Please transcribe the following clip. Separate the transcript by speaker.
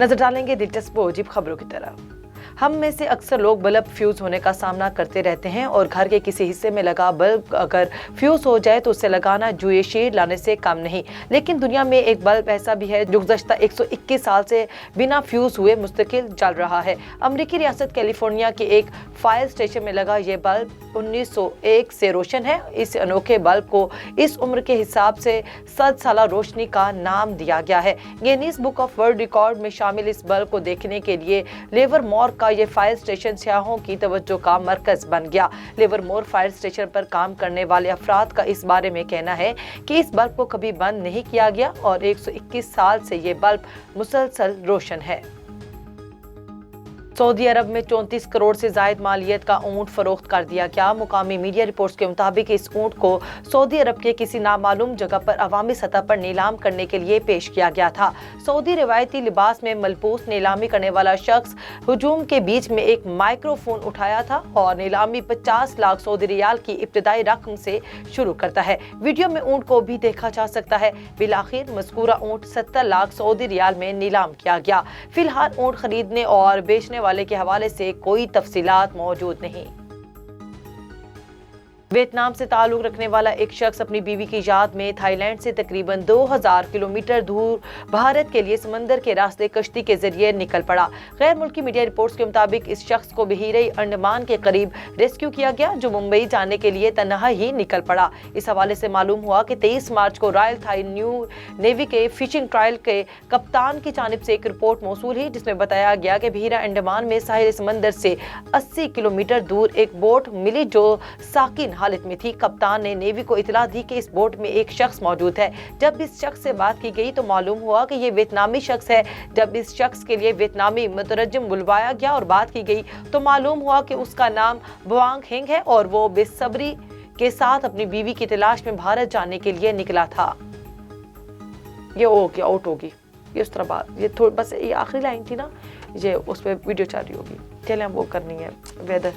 Speaker 1: नजर डालेंगे दिलचस्प व अजीब खबरों की तरफ। हम में से अक्सर लोग बल्ब फ्यूज होने का सामना करते रहते हैं और घर के किसी हिस्से में लगा बल्ब अगर फ्यूज हो जाए तो उसे लगाना जुए शेर लाने से कम नहीं। लेकिन दुनिया में एक बल्ब ऐसा भी है जो गुज़श्ता 121 साल से बिना फ्यूज हुए मुस्तकिल जल रहा है। अमेरिकी रियासत कैलिफोर्निया के एक फायर स्टेशन में लगा ये बल्ब 1901 से रोशन है। इस अनोखे बल्ब को इस उम्र के हिसाब से 100 साला रोशनी का नाम दिया गया है। Guinness book of world record में शामिल इस बल्ब को देखने के लिए लिवरमोर का ये फायर स्टेशन सियाहों की तवज्जो का मरकज बन गया। लिवरमोर फायर स्टेशन पर काम करने वाले अफराद का इस बारे में कहना है कि इस बल्ब को कभी बंद नहीं किया गया और 121 साल से ये बल्ब मुसलसल रोशन है। सऊदी अरब में 34 करोड़ से जायद मालियत का ऊंट फरोख्त कर दिया गया। मुकामी मीडिया रिपोर्ट्स के मुताबिक इस ऊंट को सऊदी अरब के किसी नामालूम जगह पर अवामी सतह पर नीलाम करने के लिए पेश किया गया था। सऊदी रिवायती लिबास में मलबूस नीलामी करने वाला शख्स हुजूम के बीच में एक माइक्रोफोन उठाया था और नीलामी 50 लाख सऊदी रियाल की इब्तिदाई रकम से शुरू करता है। वीडियो में ऊंट को भी देखा जा सकता है। बिलाखिर मज़कूरा ऊंट 70 लाख सऊदी रियाल में नीलाम किया गया। फिलहाल ऊंट खरीदने और बेचने वाले के हवाले से कोई तफसीलात मौजूद नहीं। वियतनाम से ताल्लुक रखने वाला एक शख्स अपनी बीवी की याद में थाईलैंड से तकरीबन 2000 किलोमीटर दूर भारत के लिए समंदर के रास्ते कश्ती के जरिए निकल पड़ा। गैर मुल्की मीडिया रिपोर्ट्स के मुताबिक इस शख्स को बहीरे अंडमान के करीब रेस्क्यू किया गया, जो मुंबई जाने के लिए तन्हा ही निकल पड़ा। इस हवाले से मालूम हुआ कि 23 मार्च को रॉयल थाई न्यू नेवी के फिशिंग ट्रायल के कप्तान की जानिब से एक रिपोर्ट मौसूल हुई, जिसमें बताया गया कि बहीरा अंडमान में साहिल समंदर से 80 किलोमीटर दूर एक बोट मिली जो साकिन हालत में थी। कप्तान ने नेवी को इतला दी कि इस बोट में एक शख्स मौजूद है। जब इस शख्स से बात की गई तो मालूम हुआ कि ये वियतनामी शख्स है। जब इस शख्स के लिए वियतनामी मुतरजम बुलवाया गया और बात की गई तो मालूम हुआ कि उसका नाम बुआंग हेंग है और वो बेसब्री के साथ अपनी बीवी की तलाश में भारत जाने के लिए निकला था। ये ओके आउट होगी ये उस तरह बात, ये थोड़ी बस ये आखिरी लाइन थी ना, ये उस पर वीडियो चल रही होगी। चलें वो करनी है वेदर